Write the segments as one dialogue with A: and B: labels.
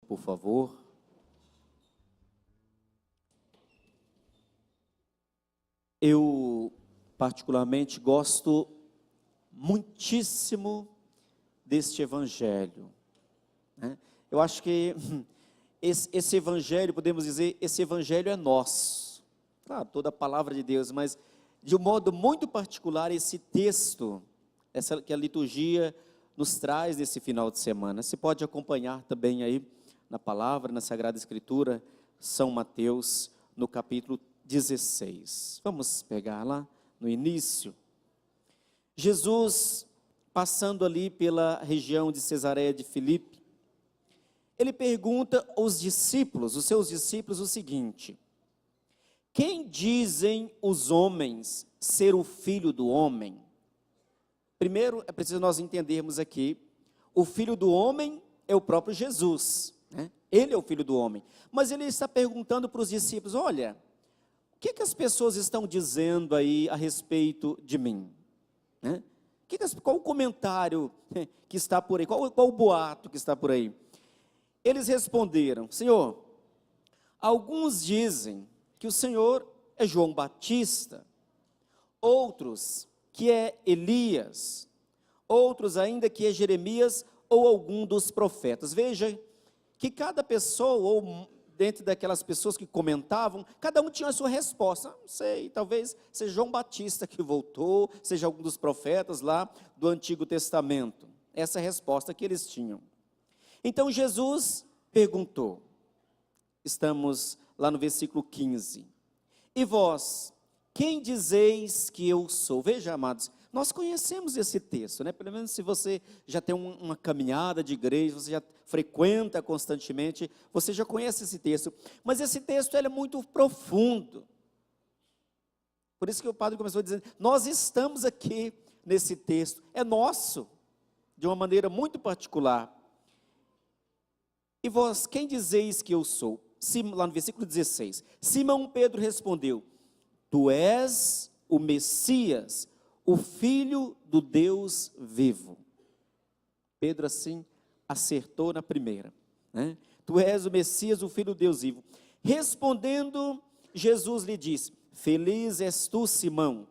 A: por favor. Eu, particularmente, gosto muitíssimo deste evangelho, né? Eu acho que esse evangelho, podemos dizer, esse evangelho é nosso. Claro, toda a palavra de Deus, mas de um modo muito particular, esse texto, essa que a liturgia nos traz nesse final de semana. Você pode acompanhar também aí na palavra, na Sagrada Escritura, São Mateus, no capítulo 16. Vamos pegar lá no início. Jesus, passando ali pela região de Cesareia de Filipe, ele pergunta aos discípulos, os seus discípulos, o seguinte: quem dizem os homens ser o Filho do Homem? Primeiro, é preciso nós entendermos aqui, o Filho do Homem é o próprio Jesus, né? Ele é o Filho do Homem. Mas ele está perguntando para os discípulos: olha, o que as pessoas estão dizendo aí a respeito de mim? Né? Qual o comentário que está por aí? Qual o boato que está por aí? Eles responderam: Senhor, alguns dizem que o Senhor é João Batista, outros que é Elias, outros ainda que é Jeremias ou algum dos profetas. Veja que cada pessoa, ou dentro daquelas pessoas que comentavam, cada um tinha a sua resposta. Não sei, talvez seja João Batista que voltou, seja algum dos profetas lá do Antigo Testamento. Essa é a resposta que eles tinham. Então Jesus perguntou, estamos lá no versículo 15, e vós, quem dizeis que eu sou? Veja, amados, nós conhecemos esse texto, né? Pelo menos se você já tem uma caminhada de igreja, você já frequenta constantemente, você já conhece esse texto. Mas esse texto ele é muito profundo. Por isso que o padre começou dizendo, nós estamos aqui nesse texto, é nosso, de uma maneira muito particular. E vós, quem dizeis que eu sou? Lá no versículo 16, Simão Pedro respondeu: Tu és o Messias, o Filho do Deus vivo. Pedro assim acertou na primeira, né? Tu és o Messias, o Filho do Deus vivo. Respondendo, Jesus lhe disse: Feliz és tu, Simão,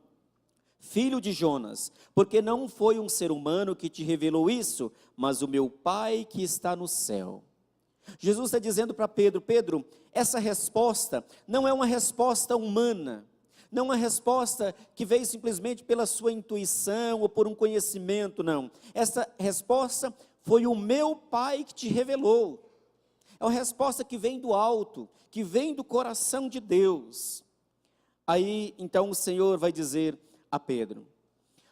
A: filho de Jonas, porque não foi um ser humano que te revelou isso, mas o meu Pai que está no céu. Jesus está dizendo para Pedro: Pedro, essa resposta não é uma resposta humana, não é uma resposta que veio simplesmente pela sua intuição ou por um conhecimento, não. Essa resposta foi o meu Pai que te revelou. É uma resposta que vem do alto, que vem do coração de Deus. Aí, então, o Senhor vai dizer a Pedro: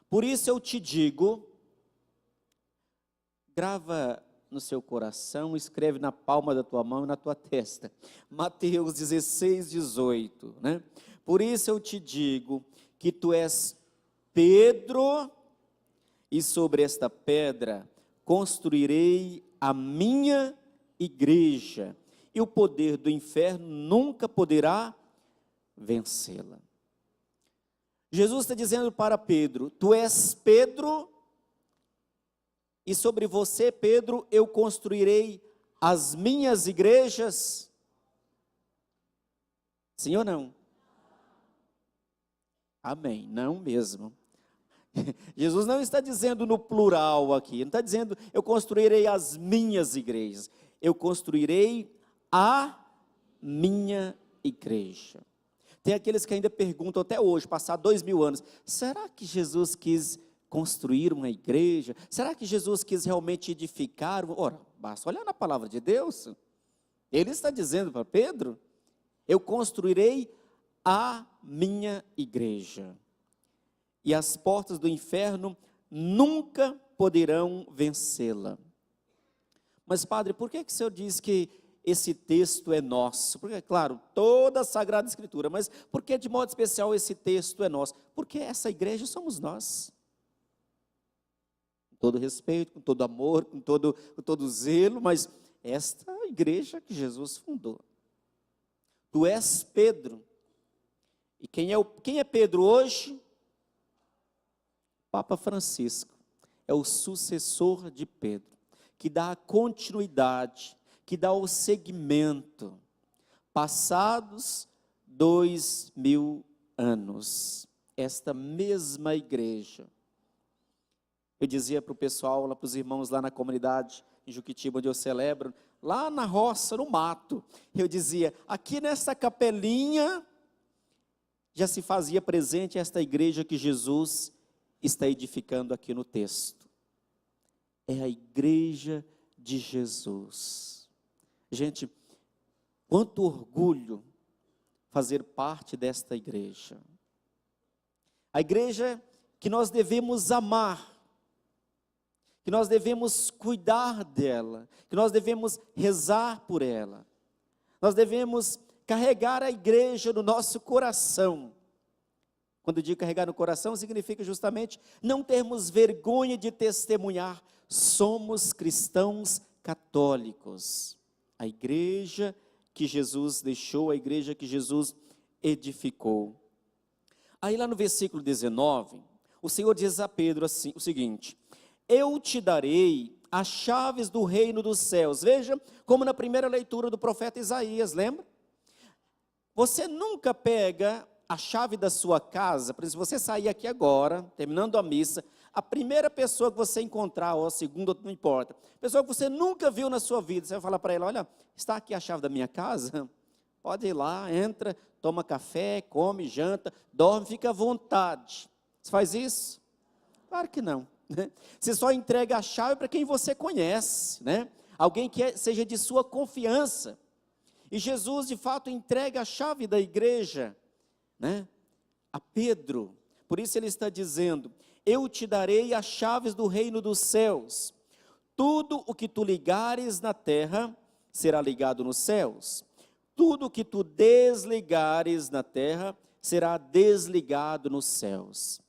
A: por isso eu te digo, grava no seu coração, escreve na palma da tua mão e na tua testa, Mateus 16, 18, né? Por isso eu te digo que tu és Pedro, e sobre esta pedra construirei a minha igreja, e o poder do inferno nunca poderá vencê-la. Jesus está dizendo para Pedro: tu és Pedro, e sobre você, Pedro, eu construirei as minhas igrejas. Sim ou não? Amém, não mesmo. Jesus não está dizendo no plural aqui, não está dizendo eu construirei as minhas igrejas, eu construirei a minha igreja. Tem aqueles que ainda perguntam até hoje, passar 2000 anos, será que Jesus quis construir uma igreja? Será que Jesus quis realmente edificar? Ora, basta olhar na palavra de Deus. Ele está dizendo para Pedro: eu construirei a minha igreja, e as portas do inferno nunca poderão vencê-la. Mas padre, por que o senhor diz que esse texto é nosso? Porque, claro, toda a Sagrada Escritura, mas por que de modo especial esse texto é nosso? Porque essa igreja somos nós. Com todo respeito, com todo amor, com todo zelo, mas esta igreja que Jesus fundou. Tu és Pedro. E quem é Pedro hoje? Papa Francisco. É o sucessor de Pedro, que dá a continuidade, que dá o segmento, passados 2000 anos, esta mesma igreja. Eu dizia para o pessoal, para os irmãos lá na comunidade, em Juquitiba, onde eu celebro, lá na roça, no mato, eu dizia, aqui nessa capelinha, já se fazia presente esta igreja que Jesus está edificando aqui no texto. É a igreja de Jesus. Gente, quanto orgulho fazer parte desta igreja. A igreja que nós devemos amar, que nós devemos cuidar dela, que nós devemos rezar por ela. Nós devemos carregar a igreja no nosso coração. Quando eu digo carregar no coração, significa justamente não termos vergonha de testemunhar. Somos cristãos católicos. A igreja que Jesus deixou, a igreja que Jesus edificou. Aí lá no versículo 19, o Senhor diz a Pedro assim, o seguinte: eu te darei as chaves do reino dos céus. Veja como na primeira leitura do profeta Isaías, lembra? Você nunca pega a chave da sua casa, por exemplo, se você sair aqui agora, terminando a missa, a primeira pessoa que você encontrar, ou a segunda, não importa, pessoa que você nunca viu na sua vida, você vai falar para ela, olha, está aqui a chave da minha casa, pode ir lá, entra, toma café, come, janta, dorme, fica à vontade. Você faz isso? Claro que não. Você só entrega a chave para quem você conhece, né? Alguém que seja de sua confiança. E Jesus, de fato, entrega a chave da igreja, né, a Pedro. Por isso ele está dizendo, eu te darei as chaves do reino dos céus. Tudo o que tu ligares na terra, será ligado nos céus. Tudo o que tu desligares na terra, será desligado nos céus.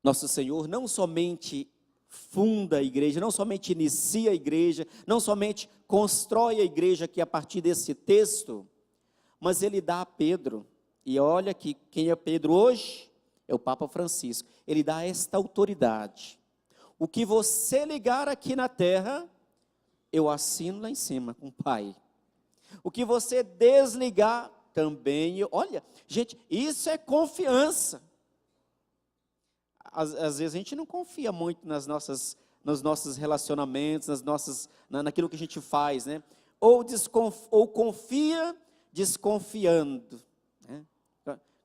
A: Nosso Senhor não somente funda a igreja, não somente inicia a igreja, não somente constrói a igreja aqui a partir desse texto, mas Ele dá a Pedro, e olha que quem é Pedro hoje? É o Papa Francisco. Ele dá esta autoridade. O que você ligar aqui na terra, eu assino lá em cima com o Pai. O que você desligar, também, olha, gente, isso é confiança. Às vezes a gente não confia muito nos nossos relacionamentos, naquilo que a gente faz, né? Ou confia desconfiando, né?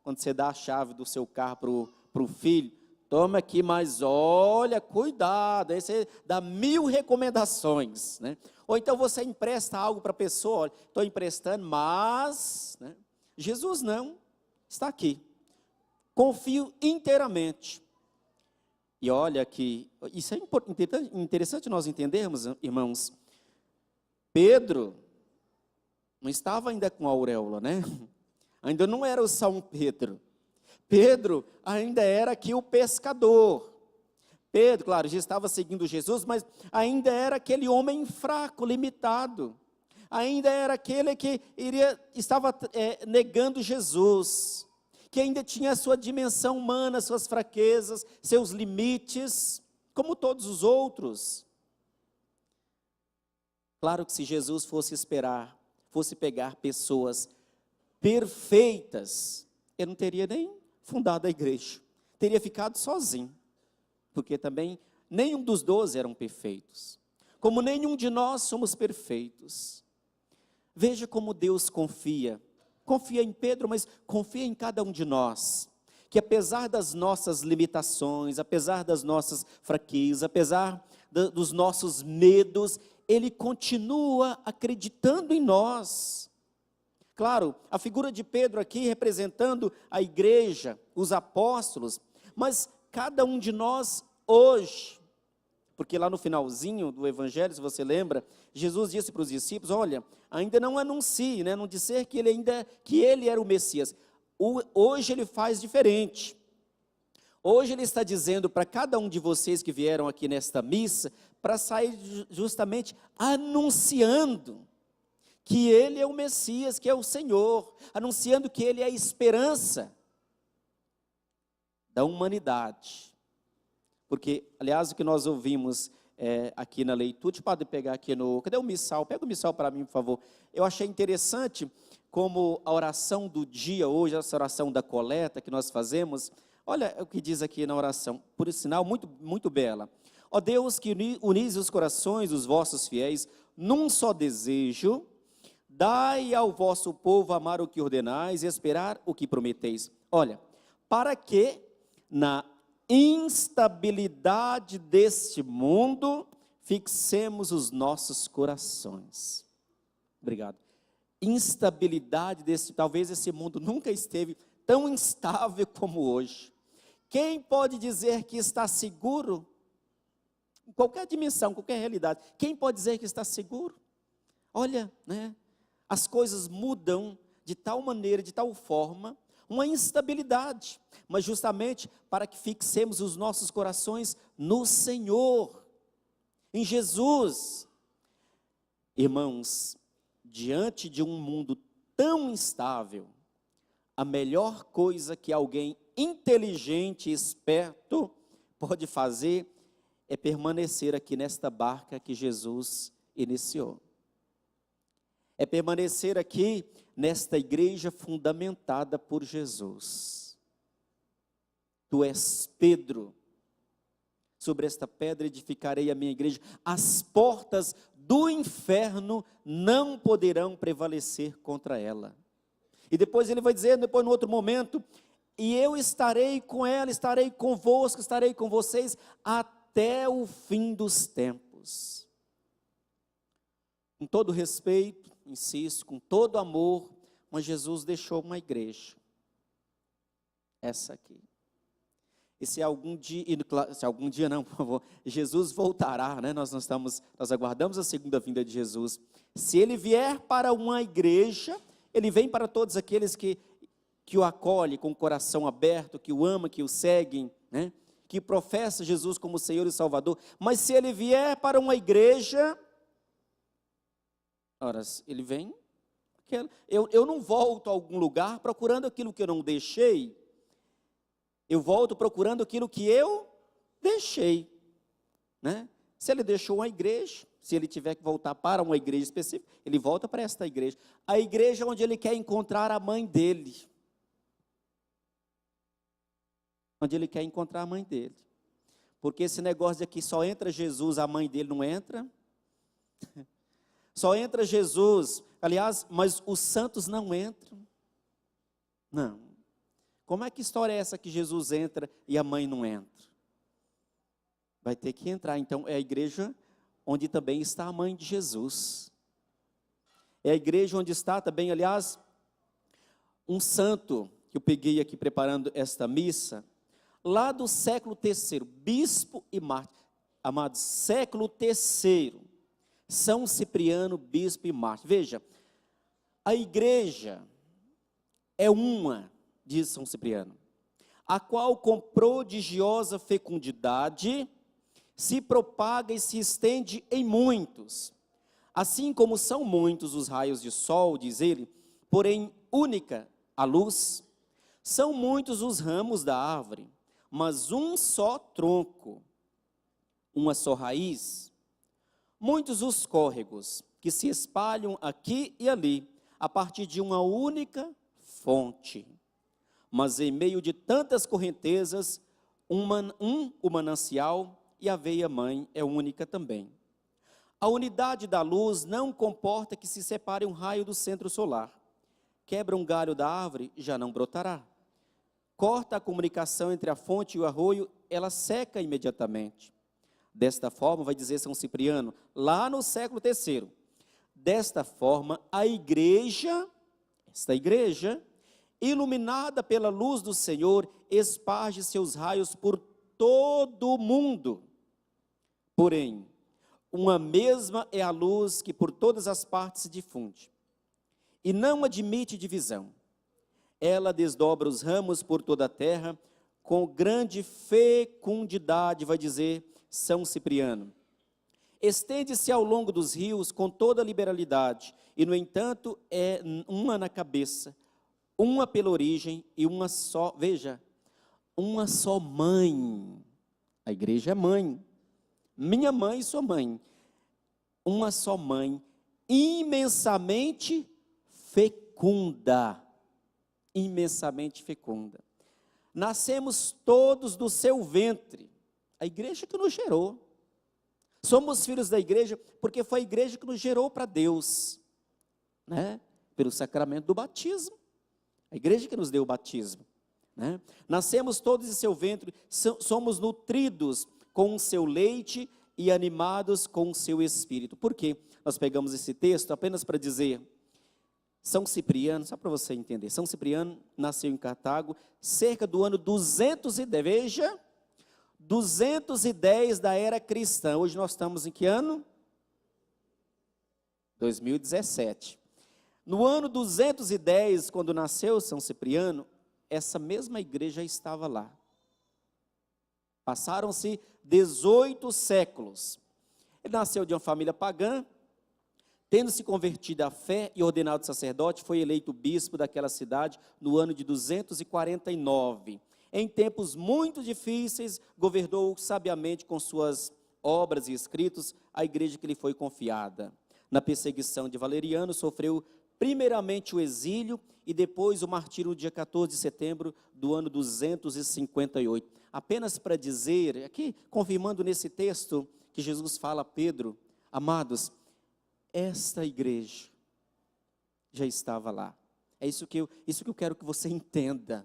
A: Quando você dá a chave do seu carro para o filho, toma aqui, mas olha, cuidado, aí você dá 1000 recomendações, né? Ou então você empresta algo para a pessoa, olha, estou emprestando, mas, né? Jesus não, está aqui, confio inteiramente. E olha que, isso é interessante nós entendermos, irmãos, Pedro não estava ainda com a auréola, né? Ainda não era o São Pedro. Pedro ainda era aqui o pescador. Pedro, claro, já estava seguindo Jesus, mas ainda era aquele homem fraco, limitado. Ainda era aquele que estava negando Jesus, que ainda tinha a sua dimensão humana, suas fraquezas, seus limites, como todos os outros. Claro que se Jesus fosse pegar pessoas perfeitas, ele não teria nem fundado a igreja, teria ficado sozinho, porque também nenhum dos 12 eram perfeitos, como nenhum de nós somos perfeitos. Veja como Deus confia em Pedro, mas confia em cada um de nós, que apesar das nossas limitações, apesar das nossas fraquezas, apesar dos nossos medos, Ele continua acreditando em nós. Claro, a figura de Pedro aqui representando a igreja, os apóstolos, mas cada um de nós hoje, porque lá no finalzinho do evangelho, se você lembra, Jesus disse para os discípulos, olha, ainda não anuncie, né, não dizer que ele era o Messias. Hoje ele faz diferente. Hoje ele está dizendo para cada um de vocês que vieram aqui nesta missa, para sair justamente anunciando que ele é o Messias, que é o Senhor, anunciando que ele é a esperança da humanidade. Porque, aliás, o que nós ouvimos aqui na leitura. Deixa eu poder pegar aqui no... Cadê o missal? Pega o missal para mim, por favor. Eu achei interessante como a oração do dia hoje, essa oração da coleta que nós fazemos, olha o que diz aqui na oração, por sinal, muito, muito bela. Ó Deus, que unis os corações dos vossos fiéis num só desejo, dai ao vosso povo amar o que ordenais e esperar o que prometeis. Olha, para que na instabilidade deste mundo fixemos os nossos corações. Obrigado. Instabilidade talvez esse mundo nunca esteve tão instável como hoje. Quem pode dizer que está seguro? Em qualquer dimensão, qualquer realidade. Quem pode dizer que está seguro? Olha, né? As coisas mudam de tal maneira, de tal forma, uma instabilidade, mas justamente para que fixemos os nossos corações no Senhor, em Jesus. Irmãos, diante de um mundo tão instável, a melhor coisa que alguém inteligente e esperto pode fazer é permanecer aqui nesta barca que Jesus iniciou. É permanecer aqui nesta igreja fundamentada por Jesus. Tu és Pedro, sobre esta pedra edificarei a minha igreja, as portas do inferno não poderão prevalecer contra ela. E depois ele vai dizer, depois no outro momento, e eu estarei com ela, estarei convosco, estarei com vocês até o fim dos tempos. Com todo respeito, insisto, com todo amor, mas Jesus deixou uma igreja, essa aqui. E se algum dia não, por favor, Jesus voltará, né? Nós aguardamos a segunda vinda de Jesus. Se ele vier para uma igreja, ele vem para todos aqueles que o acolhem com o coração aberto, que o amam, que o seguem, né? Que professa Jesus como Senhor e Salvador. Mas se ele vier para uma igreja, ora, ele vem, eu não volto a algum lugar procurando aquilo que eu não deixei, eu volto procurando aquilo que eu deixei, né? Se ele deixou uma igreja, se ele tiver que voltar para uma igreja específica, ele volta para esta igreja, a igreja onde ele quer encontrar a mãe dele, onde ele quer encontrar a mãe dele, porque esse negócio de que só entra Jesus, a mãe dele não entra, só entra Jesus, aliás, mas os santos não entram, não. Como é que história é essa que Jesus entra e a mãe não entra? Vai ter que entrar, então é a igreja onde também está a mãe de Jesus, é a igreja onde está também, aliás, um santo, que eu peguei aqui preparando esta missa, lá do século III, bispo e mártir, amados, século III, São Cipriano, bispo e mártir. Veja, a igreja é uma, diz São Cipriano, a qual com prodigiosa fecundidade se propaga e se estende em muitos. Assim como são muitos os raios de sol, diz ele, porém única a luz, são muitos os ramos da árvore, mas um só tronco, uma só raiz. Muitos os córregos que se espalham aqui e ali, a partir de uma única fonte. Mas em meio de tantas correntezas, o manancial e a veia-mãe é única também. A unidade da luz não comporta que se separe um raio do centro solar. Quebra um galho da árvore, já não brotará. Corta a comunicação entre a fonte e o arroio, ela seca imediatamente. Desta forma, vai dizer São Cipriano, lá no século III, desta forma, a igreja, esta igreja, iluminada pela luz do Senhor, esparge seus raios por todo o mundo. Porém, uma mesma é a luz que por todas as partes se difunde, e não admite divisão. Ela desdobra os ramos por toda a terra, com grande fecundidade, vai dizer São Cipriano. Estende-se ao longo dos rios com toda liberalidade, e no entanto é uma na cabeça, uma pela origem e uma só, veja, uma só mãe. A igreja é mãe, minha mãe e sua mãe, uma só mãe, imensamente fecunda. Imensamente fecunda. Nascemos todos do seu ventre, a igreja que nos gerou. Somos filhos da igreja porque foi a igreja que nos gerou para Deus, né? Pelo sacramento do batismo, a igreja que nos deu o batismo, né? Nascemos todos em seu ventre, somos nutridos com o seu leite e animados com o seu espírito. Por quê? Nós pegamos esse texto apenas para dizer, São Cipriano, só para você entender, São Cipriano nasceu em Cartago, cerca do ano 210, veja, 210 da era cristã. Hoje nós estamos em que ano? 2017. No ano 210, quando nasceu São Cipriano, essa mesma igreja estava lá. Passaram-se 18 séculos. Ele nasceu de uma família pagã, tendo se convertido à fé e ordenado sacerdote, foi eleito bispo daquela cidade no ano de 249. Em tempos muito difíceis, governou sabiamente com suas obras e escritos a igreja que lhe foi confiada. Na perseguição de Valeriano, sofreu primeiramente o exílio e depois o martírio no dia 14 de setembro do ano 258. Apenas para dizer, aqui confirmando nesse texto que Jesus fala a Pedro, amados, esta igreja já estava lá. É isso que eu quero que você entenda.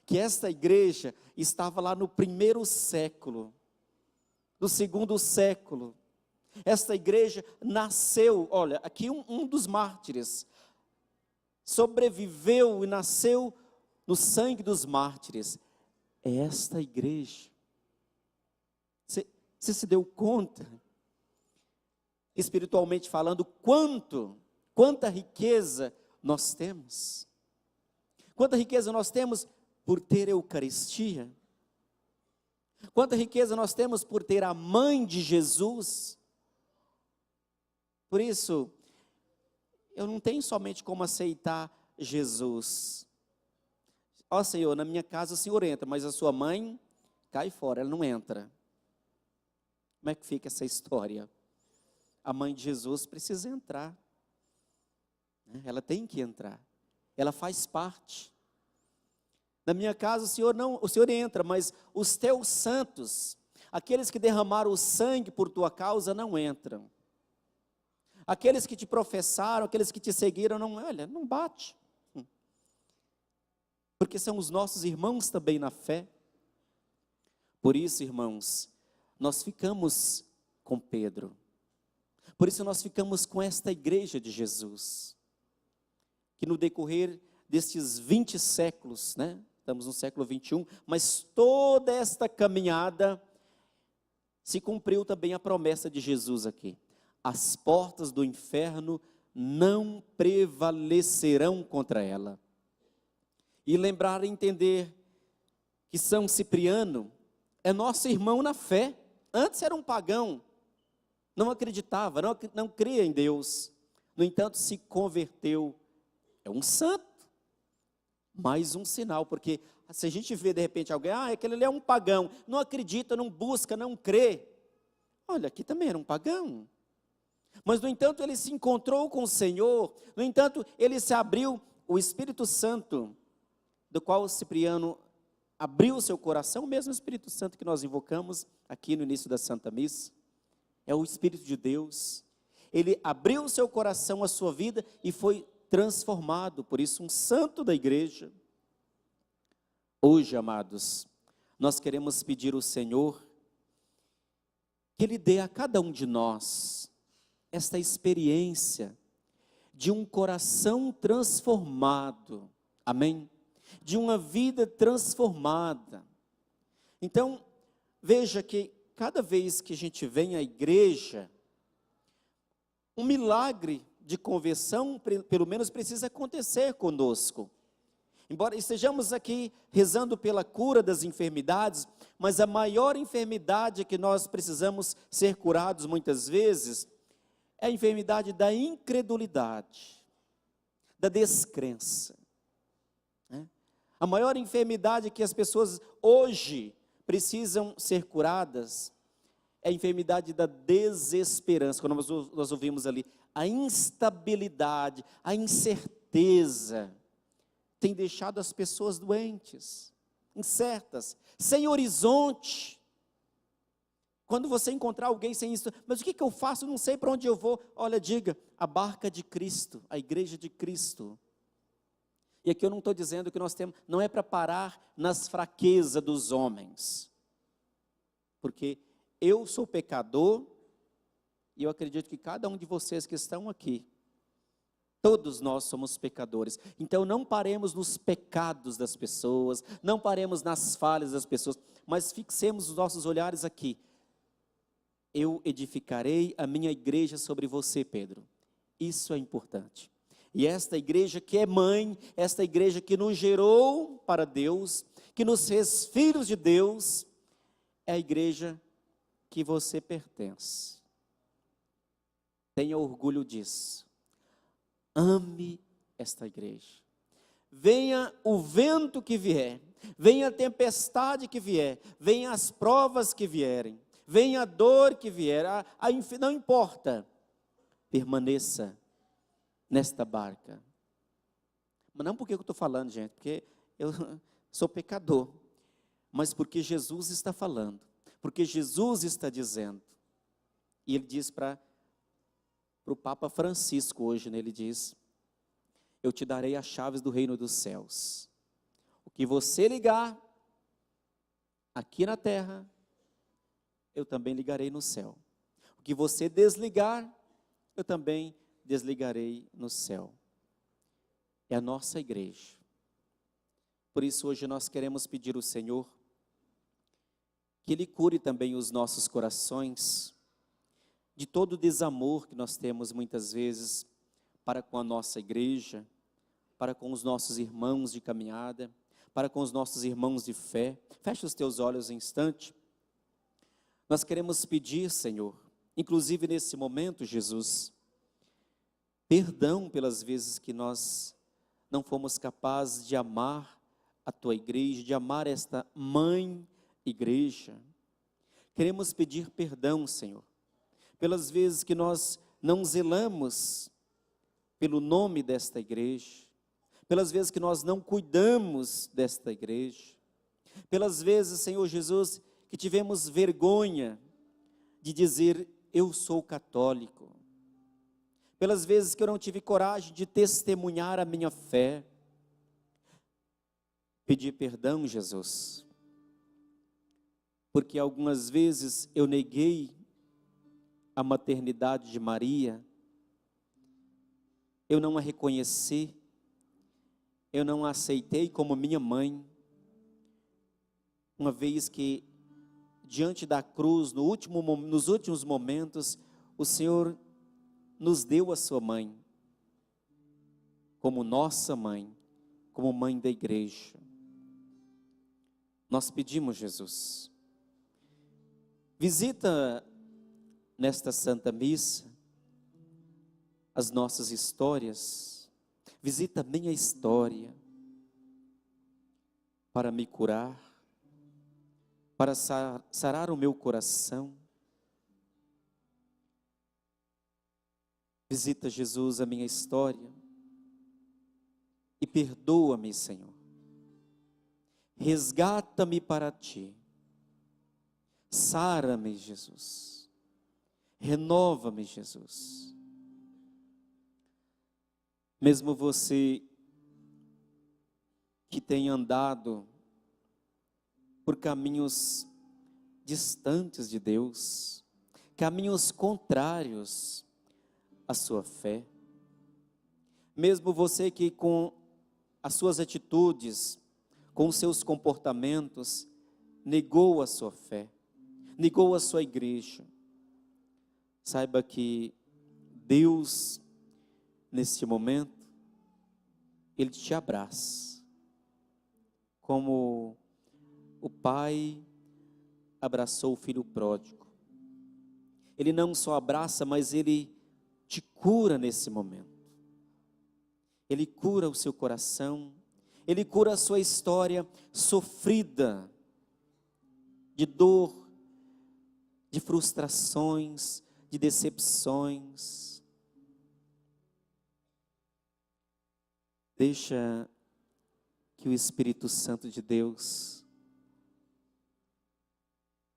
A: Que esta igreja estava lá no primeiro século, no segundo século. Esta igreja nasceu, olha, aqui um dos mártires, sobreviveu e nasceu no sangue dos mártires. É esta igreja. Você se deu conta, espiritualmente falando, quanta riqueza nós temos? Quanta riqueza nós temos por ter Eucaristia? Quanta riqueza nós temos por ter a mãe de Jesus? Por isso, eu não tenho somente como aceitar Jesus. Ó Senhor, na minha casa o Senhor entra, mas a sua mãe cai fora, ela não entra. Como é que fica essa história? A mãe de Jesus precisa entrar. Ela tem que entrar. Ela faz parte. Na minha casa o Senhor entra, mas os teus santos, aqueles que derramaram o sangue por tua causa, não entram. Aqueles que te professaram, aqueles que te seguiram, não bate. Porque são os nossos irmãos também na fé. Por isso, irmãos, nós ficamos com Pedro. Por isso nós ficamos com esta igreja de Jesus. Que no decorrer destes 20 séculos, né? Estamos no século 21, mas toda esta caminhada se cumpriu também a promessa de Jesus aqui. As portas do inferno não prevalecerão contra ela. E lembrar e entender que São Cipriano é nosso irmão na fé. Antes era um pagão, não acreditava, não cria em Deus. No entanto, se converteu. É um santo. Mais um sinal, porque se a gente vê de repente alguém, aquele ali é um pagão, não acredita, não busca, não crê. Olha, aqui também era um pagão. Mas no entanto ele se encontrou com o Senhor, no entanto ele se abriu, o Espírito Santo, do qual Cipriano abriu o seu coração, o mesmo Espírito Santo que nós invocamos aqui no início da Santa Missa, é o Espírito de Deus. Ele abriu o seu coração, a sua vida e foi transformado, por isso um santo da igreja. Hoje, amados, nós queremos pedir ao Senhor que Ele dê a cada um de nós esta experiência de um coração transformado, amém? De uma vida transformada. Então, veja que cada vez que a gente vem à igreja, um milagre de conversão, pelo menos precisa acontecer conosco. Embora estejamos aqui rezando pela cura das enfermidades, mas a maior enfermidade que nós precisamos ser curados muitas vezes, é a enfermidade da incredulidade, da descrença. A maior enfermidade que as pessoas hoje precisam ser curadas, é a enfermidade da desesperança, quando nós ouvimos ali, a instabilidade, a incerteza, tem deixado as pessoas doentes, incertas, sem horizonte. Quando você encontrar alguém sem isso, mas o que eu faço? Não sei para onde eu vou. Olha, diga, a barca de Cristo, a igreja de Cristo. E aqui eu não estou dizendo que nós temos, não é para parar nas fraquezas dos homens, porque eu sou pecador, e eu acredito que cada um de vocês que estão aqui, todos nós somos pecadores. Então não paremos nos pecados das pessoas, não paremos nas falhas das pessoas, mas fixemos os nossos olhares aqui. Eu edificarei a minha igreja sobre você, Pedro. Isso é importante. E esta igreja que é mãe, esta igreja que nos gerou para Deus, que nos fez filhos de Deus, é a igreja que você pertence. Tenha orgulho disso. Ame esta igreja. Venha o vento que vier, venha a tempestade que vier, venha as provas que vierem, venha a dor que vier, não importa, permaneça nesta barca. Mas não porque eu estou falando, gente, porque eu sou pecador, mas porque Jesus está falando, porque Jesus está dizendo. E ele diz para o Papa Francisco hoje, né, ele diz: eu te darei as chaves do reino dos céus. O que você ligar aqui na terra, eu também ligarei no céu. O que você desligar, eu também desligarei no céu. É a nossa igreja. Por isso hoje nós queremos pedir ao Senhor que Ele cure também os nossos corações de todo o desamor que nós temos muitas vezes para com a nossa igreja, para com os nossos irmãos de caminhada, para com os nossos irmãos de fé. Feche os teus olhos um instante. Nós queremos pedir, Senhor, inclusive nesse momento, Jesus, perdão pelas vezes que nós não fomos capazes de amar a Tua igreja, de amar esta mãe igreja. Queremos pedir perdão, Senhor, pelas vezes que nós não zelamos pelo nome desta igreja, pelas vezes que nós não cuidamos desta igreja, pelas vezes, Senhor Jesus, que tivemos vergonha de dizer, eu sou católico, pelas vezes que eu não tive coragem de testemunhar a minha fé. Pedir perdão, Jesus, porque algumas vezes eu neguei a maternidade de Maria, eu não a reconheci, eu não a aceitei como minha mãe, uma vez que diante da cruz, nos últimos momentos, o Senhor nos deu a sua mãe, como nossa mãe, como mãe da igreja. Nós pedimos, Jesus, visita nesta Santa Missa as nossas histórias, visita a minha história, para me curar, para sarar o meu coração. Visita, Jesus, a minha história e perdoa-me, Senhor. Resgata-me para Ti. Sara-me, Jesus. Renova-me, Jesus. Mesmo você que tem andado por caminhos distantes de Deus, caminhos contrários à sua fé, mesmo você que com as suas atitudes, com os seus comportamentos, negou a sua fé, negou a sua igreja, saiba que Deus, neste momento, Ele te abraça, como o pai abraçou o filho pródigo. Ele não só abraça, mas Ele te cura nesse momento. Ele cura o seu coração, Ele cura a sua história sofrida, de dor, de frustrações, de decepções. Deixa que o Espírito Santo de Deus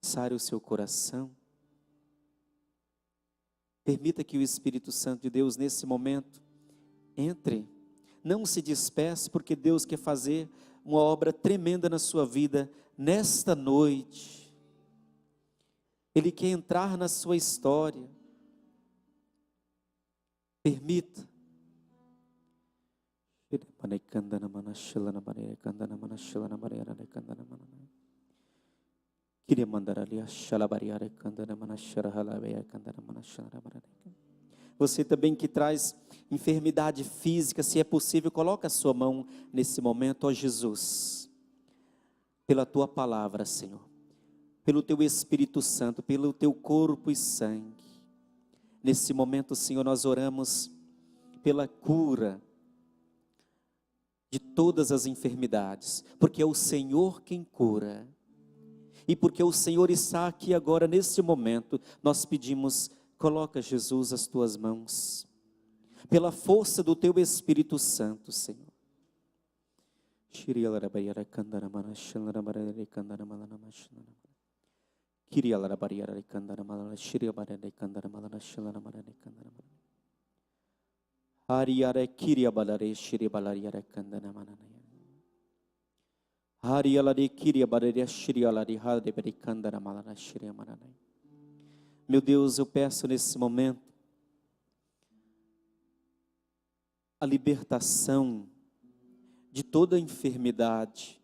A: sare o seu coração. Permita que o Espírito Santo de Deus, nesse momento, entre. Não se despeça, porque Deus quer fazer uma obra tremenda na sua vida nesta noite. Ele quer entrar na sua história. Permita. Você também que traz enfermidade física, se é possível, coloca a sua mão nesse momento, ó Jesus, pela tua palavra, Senhor, pelo teu Espírito Santo, pelo teu corpo e sangue. Nesse momento, Senhor, nós oramos pela cura de todas as enfermidades, porque é o Senhor quem cura. E porque o Senhor está aqui agora, nesse momento, nós pedimos, coloca, Jesus, as tuas mãos, pela força do teu Espírito Santo, Senhor. Meu Deus, eu peço nesse momento a libertação de toda enfermidade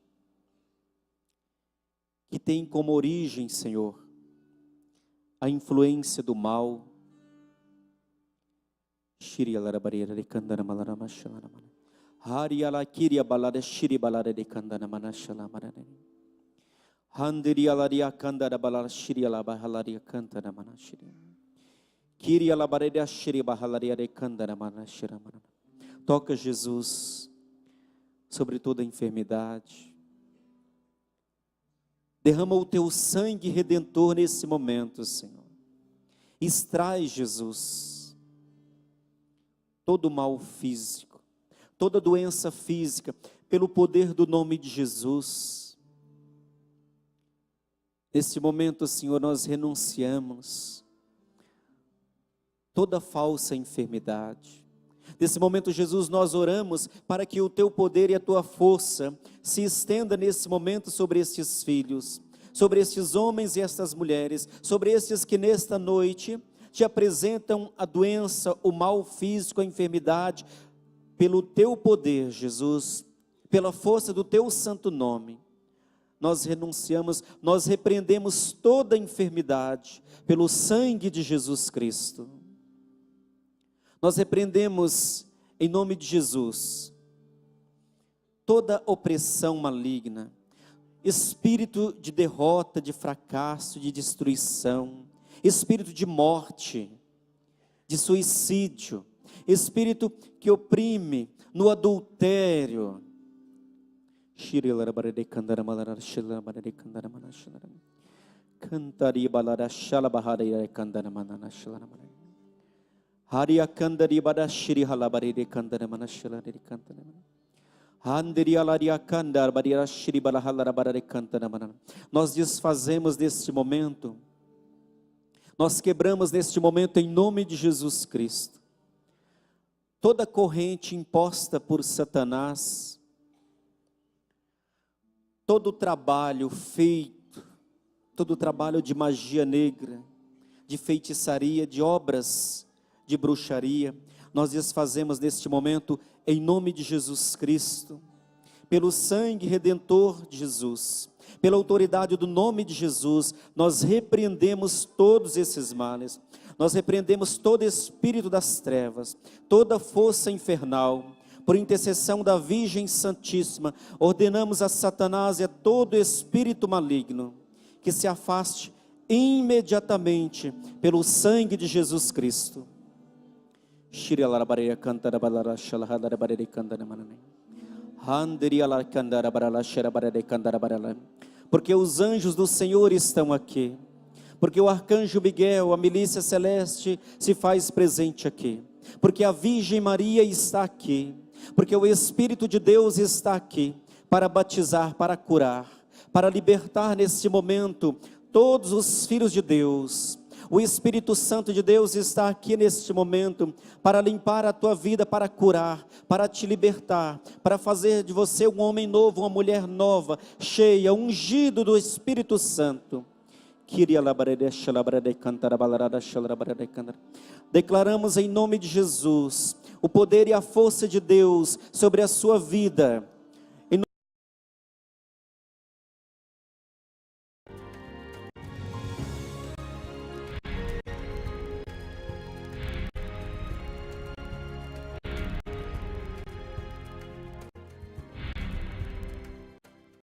A: que tem como origem, Senhor, a influência do mal. Toca, Jesus, sobre toda enfermidade. Derrama o teu sangue redentor nesse momento, Senhor. Extrai, Jesus, todo mal físico, toda doença física, pelo poder do nome de Jesus. Nesse momento, Senhor, nós renunciamos toda falsa enfermidade. Nesse momento, Jesus, nós oramos para que o teu poder e a tua força se estenda nesse momento sobre estes filhos, sobre estes homens e estas mulheres, sobre estes que nesta noite te apresentam a doença, o mal físico, a enfermidade. Pelo teu poder, Jesus, pela força do teu santo nome, nós renunciamos, nós repreendemos toda enfermidade pelo sangue de Jesus Cristo. Nós repreendemos, em nome de Jesus, toda opressão maligna, espírito de derrota, de fracasso, de destruição, espírito de morte, de suicídio, espírito que oprime no adultério. Nós desfazemos deste momento, nós quebramos neste momento em nome de Jesus Cristo toda corrente imposta por Satanás, todo trabalho feito, todo trabalho de magia negra, de feitiçaria, de obras de bruxaria, nós desfazemos neste momento em nome de Jesus Cristo, pelo sangue redentor de Jesus, pela autoridade do nome de Jesus, nós repreendemos todos esses males, nós repreendemos todo espírito das trevas, toda força infernal. Por intercessão da Virgem Santíssima, ordenamos a Satanás e a todo espírito maligno que se afaste imediatamente pelo sangue de Jesus Cristo. Porque os anjos do Senhor estão aqui, porque o arcanjo Miguel, a milícia celeste, se faz presente aqui, porque a Virgem Maria está aqui, porque o Espírito de Deus está aqui, para batizar, para curar, para libertar neste momento todos os filhos de Deus. O Espírito Santo de Deus está aqui neste momento, para limpar a tua vida, para curar, para te libertar, para fazer de você um homem novo, uma mulher nova, cheia, ungido do Espírito Santo. Declaramos em nome de Jesus o poder e a força de Deus sobre a sua vida,